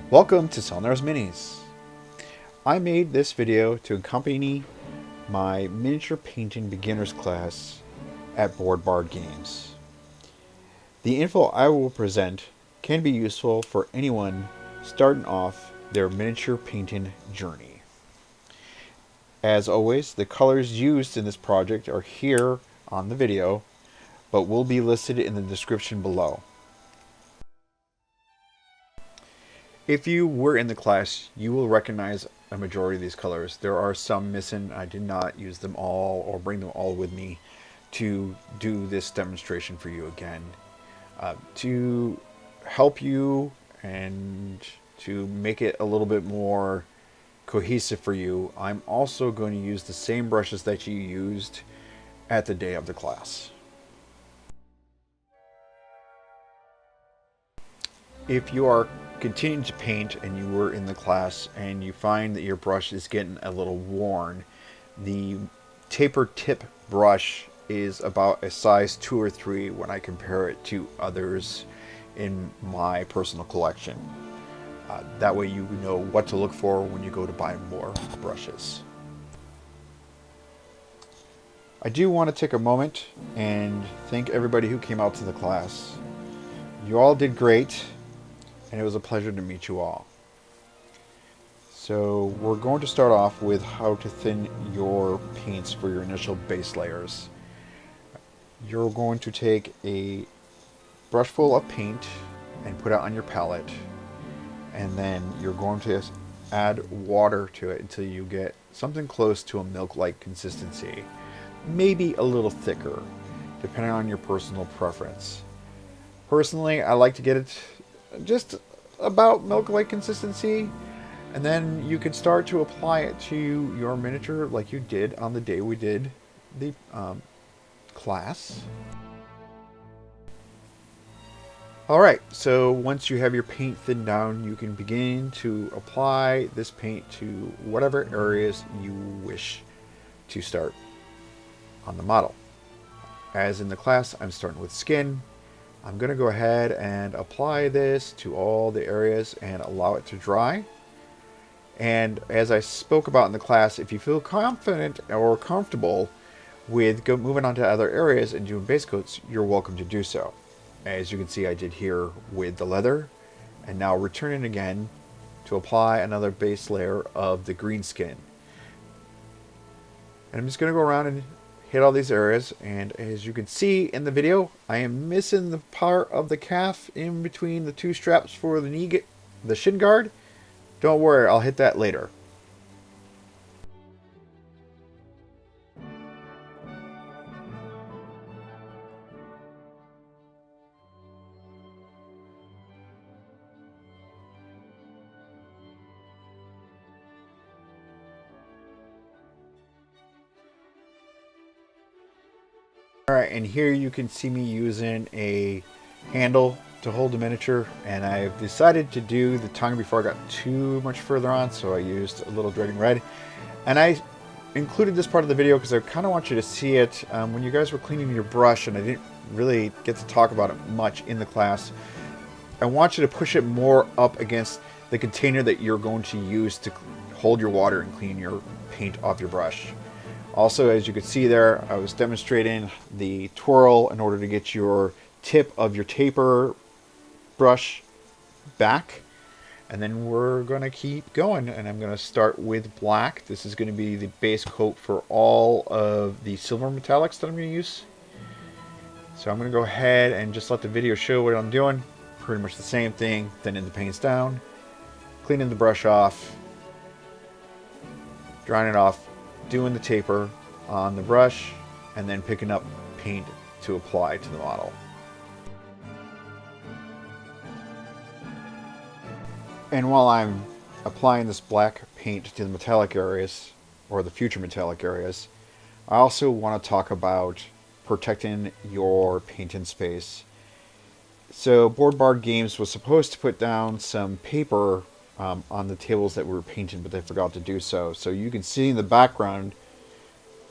Welcome to Selnar's Minis. I made this video to accompany my miniature painting beginners class at Board Bard Games. The info I will present can be useful for anyone starting off their miniature painting journey. As always, the colors used in this project are here on the video, but will be listed in the description below. If you were in the class, you will recognize a majority of these colors. There are some missing. I did not use them all or bring them all with me to do this demonstration for you again. To help you and to make it a little bit more cohesive for you, I'm also going to use the same brushes that you used at the day of the class. If you are continuing to paint and you were in the class and you find that your brush is getting a little worn, the taper tip brush is about a size 2 or 3 when I compare it to others in my personal collection. That way you know what to look for when you go to buy more brushes. I do want to take a moment and thank everybody who came out to the class. You all did great, and it was a pleasure to meet you all. So we're going to start off with how to thin your paints for your initial base layers. You're going to take a brush full of paint and put it on your palette, and then you're going to add water to it until you get something close to a milk-like consistency, maybe a little thicker, depending on your personal preference. Personally, I like to get it just about milk-like consistency, and then you can start to apply it to your miniature like you did on the day we did the class. Alright, so once you have your paint thinned down, you can begin to apply this paint to whatever areas you wish to start on the model. As in the class, I'm starting with skin. I'm going to go ahead and apply this to all the areas and allow it to dry. And as I spoke about in the class, if you feel confident or comfortable with moving on to other areas and doing base coats, you're welcome to do so. As you can see, I did here with the leather, and now returning again to apply another base layer of the Greenskin. And I'm just going to go around and hit all these areas, and as you can see in the video, I am missing the part of the calf in between the two straps for the shin guard. Don't worry, I'll hit that later. Alright, and here you can see me using a handle to hold the miniature, and I've decided to do the tongue before I got too much further on, so I used a little Dragon Red. And I included this part of the video because I kind of want you to see it when you guys were cleaning your brush, and I didn't really get to talk about it much in the class. I want you to push it more up against the container that you're going to use to hold your water and clean your paint off your brush. Also, as you can see there, I was demonstrating the twirl in order to get your tip of your taper brush back. And then we're going to keep going, and I'm going to start with black. This is going to be the base coat for all of the silver metallics that I'm going to use. So I'm going to go ahead and just let the video show what I'm doing. Pretty much the same thing, thinning the paints down, cleaning the brush off, drying it off, doing the taper on the brush, and then picking up paint to apply to the model. And while I'm applying this black paint to the metallic areas, or the future metallic areas, I also want to talk about protecting your painting space. So Board Bard Games was supposed to put down some paper on the tables that we were painting, but they forgot to do so. So you can see in the background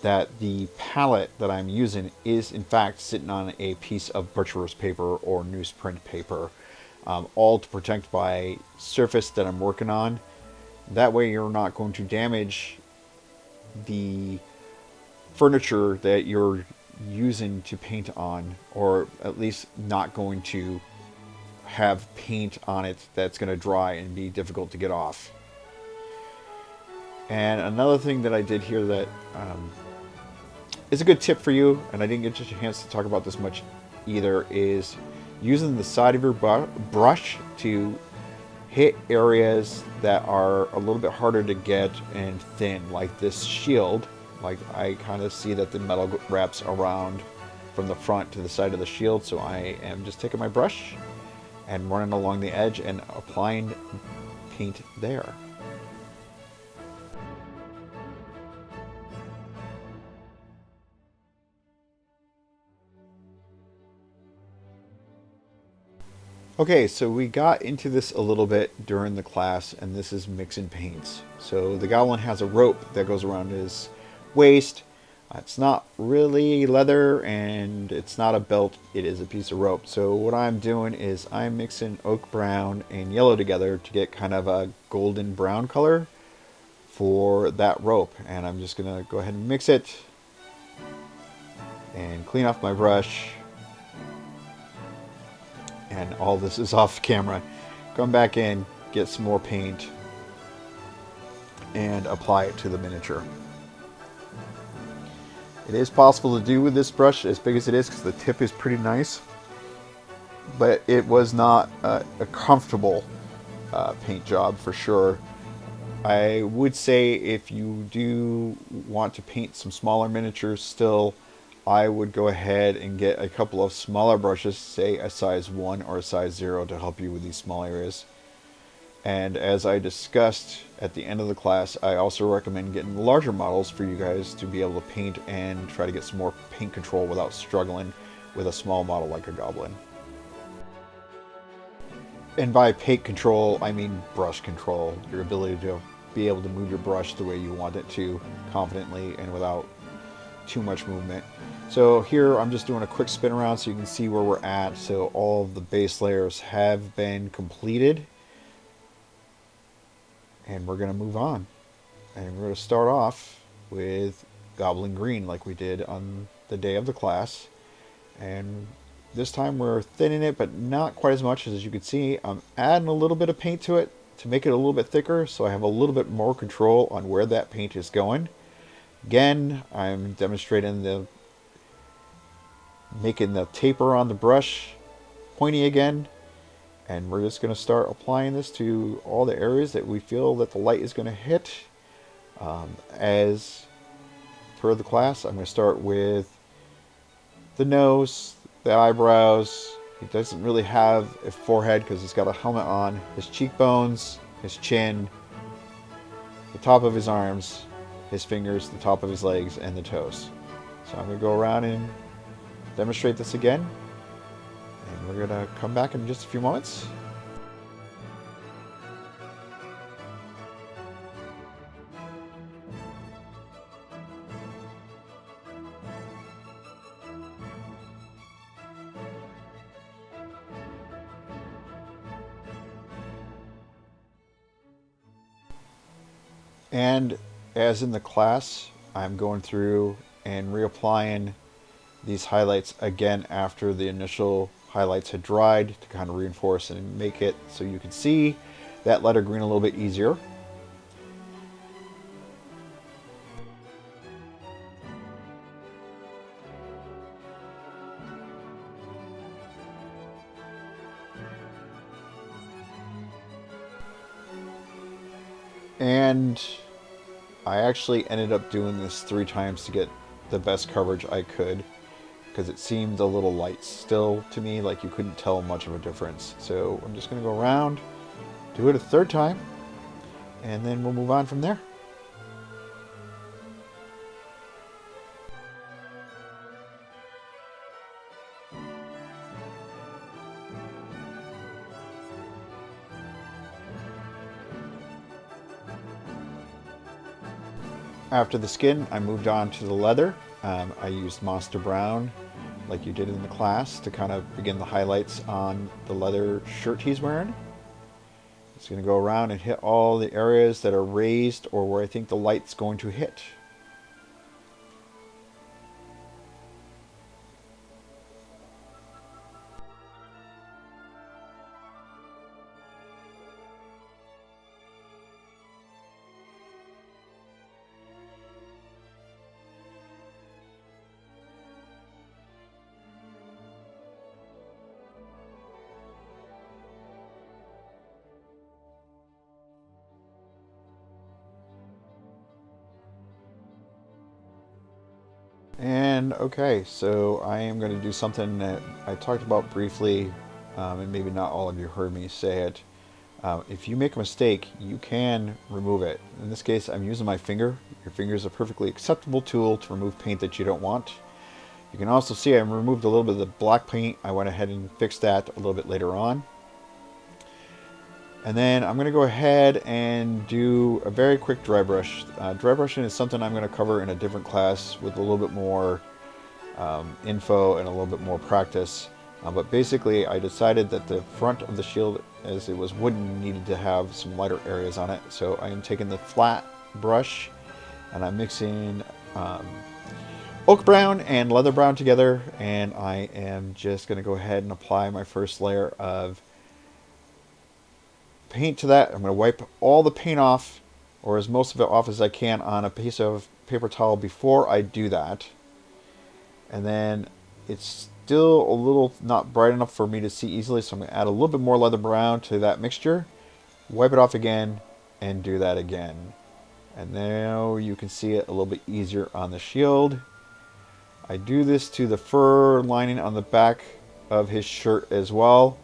that the palette that I'm using is in fact sitting on a piece of butcher's paper or newsprint paper. all to protect my surface that I'm working on. That way you're not going to damage the furniture that you're using to paint on, or at least not going to have paint on it that's going to dry and be difficult to get off. And another thing that I did here that is a good tip for you, and I didn't get a chance to talk about this much either, is using the side of your brush to hit areas that are a little bit harder to get and thin, like this shield. Like, I kind of see that the metal wraps around from the front to the side of the shield, so I am just taking my brush and running along the edge and applying paint there. Okay, so we got into this a little bit during the class, and this is mixing paints. So the goblin has a rope that goes around his waist. It's not really leather, and it's not a belt, it is a piece of rope. So what I'm doing is I'm mixing oak brown and yellow together to get kind of a golden brown color for that rope. And I'm just gonna go ahead and mix it and clean off my brush. And all this is off camera. Come back in, get some more paint, and apply it to the miniature. It is possible to do with this brush as big as it is, because the tip is pretty nice, but it was not a comfortable paint job for sure. I would say if you do want to paint some smaller miniatures still, I would go ahead and get a couple of smaller brushes, say a size 1 or a size 0, to help you with these small areas. And as I discussed at the end of the class, I also recommend getting larger models for you guys to be able to paint and try to get some more paint control without struggling with a small model like a goblin. And by paint control, I mean brush control, your ability to be able to move your brush the way you want it to, confidently and without too much movement. So here I'm just doing a quick spin around so you can see where we're at. So all of the base layers have been completed, and we're going to move on, and we're going to start off with Goblin Green like we did on the day of the class. And this time we're thinning it, but not quite as much. As you can see, I'm adding a little bit of paint to it to make it a little bit thicker, so I have a little bit more control on where that paint is going. Again, I'm demonstrating making the taper on the brush pointy again, and we're just going to start applying this to all the areas that we feel that the light is going to hit. As per the class, I'm going to start with the nose, the eyebrows. He doesn't really have a forehead because he's got a helmet on. His cheekbones, his chin, the top of his arms, his fingers, the top of his legs, and the toes. So I'm going to go around and demonstrate this again, and we're going to come back in just a few moments. And as in the class, I'm going through and reapplying these highlights again after the initial highlights had dried to kind of reinforce and make it so you can see that letter green a little bit easier. And I actually ended up doing this 3 times to get the best coverage I could, because it seemed a little light still to me, like you couldn't tell much of a difference. So I'm just going to go around, do it a 3rd time, and then we'll move on from there. After the skin, I moved on to the leather. I used Monster Brown like you did in the class to kind of begin the highlights on the leather shirt he's wearing. It's going to go around and hit all the areas that are raised or where I think the light's going to hit. And okay, so I am going to do something that I talked about briefly, and maybe not all of you heard me say it. If you make a mistake, you can remove it. In this case, I'm using my finger. Your finger is a perfectly acceptable tool to remove paint that you don't want. You can also see I removed a little bit of the black paint. I went ahead and fixed that a little bit later on. And then I'm going to go ahead and do a very quick dry brush. Dry brushing is something I'm going to cover in a different class with a little bit more info and a little bit more practice. But basically, I decided that the front of the shield, as it was wooden, needed to have some lighter areas on it. So I am taking the flat brush and I'm mixing oak brown and leather brown together. And I am just going to go ahead and apply my first layer of paint to that. I'm going to wipe all the paint off, or as most of it off as I can, on a piece of paper towel before I do that. And then it's still a little not bright enough for me to see easily, so I'm going to add a little bit more leather brown to that mixture, wipe it off again, and do that again. And now you can see it a little bit easier on the shield. I do this to the fur lining on the back of his shirt as well,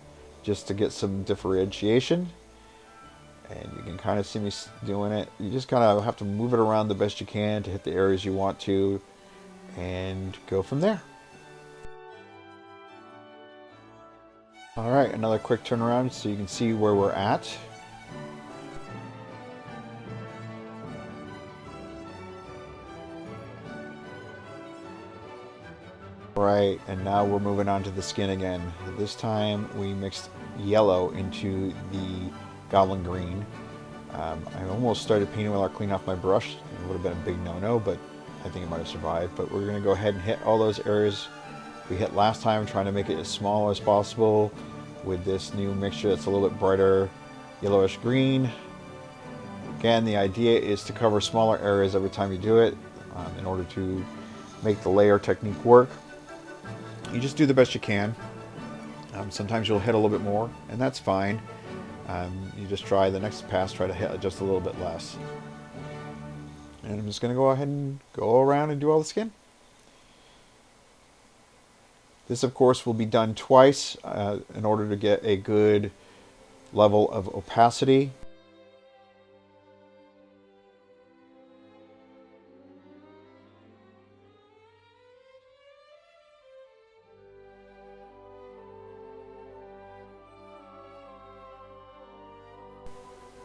just to get some differentiation. And you can kind of see me doing it. You just kind of have to move it around the best you can to hit the areas you want to, and go from there. Alright, another quick turnaround so you can see where we're at. Right, and now we're moving on to the skin again. This time we mixed yellow into the Goblin Green. I almost started painting without cleaning off my brush. It would have been a big no-no, but I think it might have survived. But we're going to go ahead and hit all those areas we hit last time, trying to make it as small as possible with this new mixture that's a little bit brighter yellowish green. Again, the idea is to cover smaller areas every time you do it in order to make the layer technique work. You just do the best you can. Sometimes you'll hit a little bit more, and that's fine. You just try the next pass, try to hit just a little bit less. And I'm just going to go ahead and go around and do all the skin. This, of course, will be done twice in order to get a good level of opacity.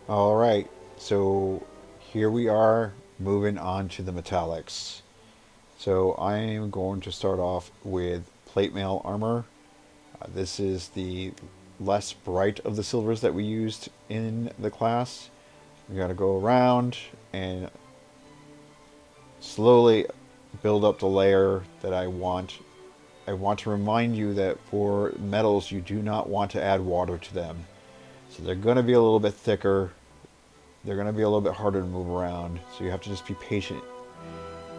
Alright, so here we are moving on to the metallics. So I am going to start off with plate mail armor. This is the less bright of the silvers that we used in the class. We got to go around and slowly build up the layer that I want. I want to remind you that for metals you do not want to add water to them. So they're going to be a little bit thicker. They're going to be a little bit harder to move around. So you have to just be patient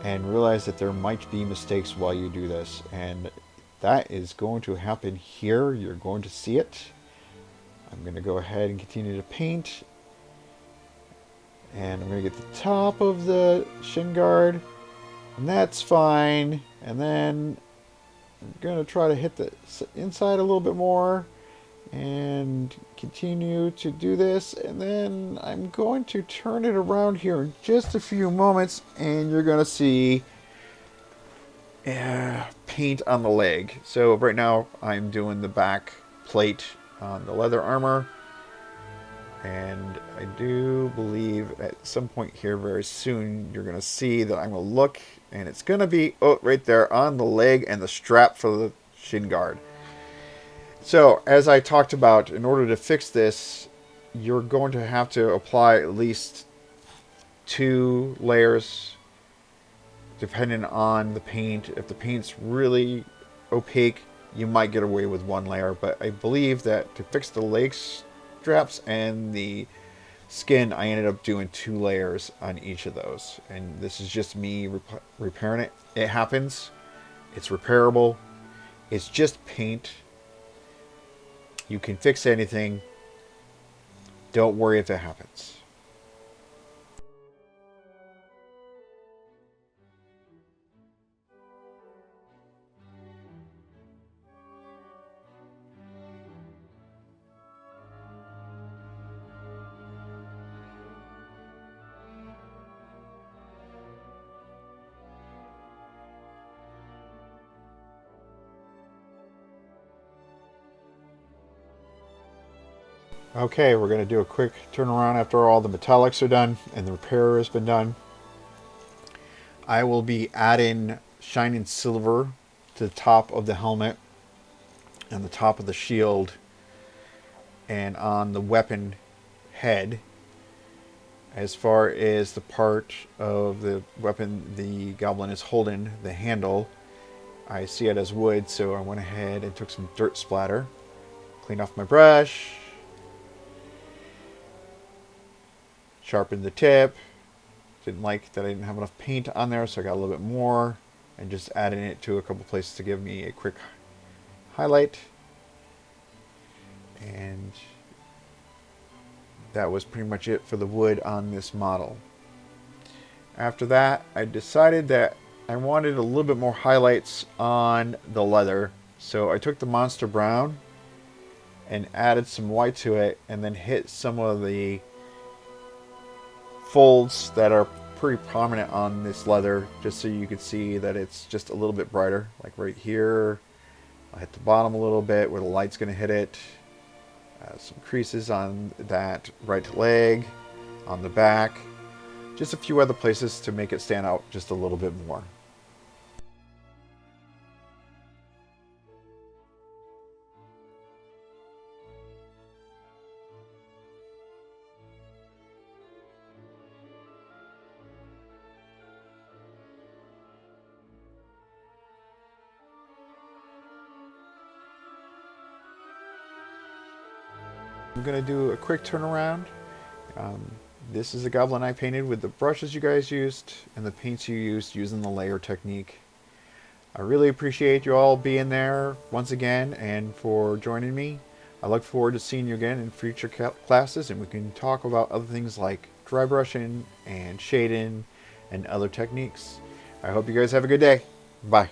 and realize that there might be mistakes while you do this. And that is going to happen here. You're going to see it. I'm going to go ahead and continue to paint. And I'm going to get the top of the shin guard. And that's fine. And then I'm going to try to hit the inside a little bit more. And continue to do this. And then I'm going to turn it around here in just a few moments. And you're going to see paint on the leg. So right now I'm doing the back plate on the leather armor. And I do believe at some point here very soon you're going to see that I'm going to look, and it's going to be right there on the leg and the strap for the shin guard. So as I talked about, in order to fix this, you're going to have to apply at least 2 layers depending on the paint. If the paint's really opaque, you might get away with 1 layer, but I believe that to fix the leg straps and the skin, I ended up doing 2 layers on each of those. And this is just me repairing it. It happens. It's repairable. It's just paint. You can fix anything. Don't worry if it happens. Okay, we're going to do a quick turnaround after all the metallics are done and the repair has been done. I will be adding shining silver to the top of the helmet and the top of the shield and on the weapon head. As far as the part of the weapon the goblin is holding, the handle, I see it as wood, so I went ahead and took some dirt splatter, cleaned off my brush, sharpened the tip. Didn't like that I didn't have enough paint on there, so I got a little bit more, and just adding it to a couple places to give me a quick highlight. And that was pretty much it for the wood on this model. After that, I decided that I wanted a little bit more highlights on the leather, so I took the Monster Brown and added some white to it, and then hit some of the folds that are pretty prominent on this leather, just so you can see that it's just a little bit brighter. Like right here, I hit the bottom a little bit where the light's going to hit it. Some creases on that right leg, on the back, just a few other places to make it stand out just a little bit more. I'm going to do a quick turnaround. This is a goblin I painted with the brushes you guys used and the paints you used using the layer technique. I really appreciate you all being there once again and for joining me. I look forward to seeing you again in future classes, and we can talk about other things like dry brushing and shading and other techniques. I hope you guys have a good day. Bye.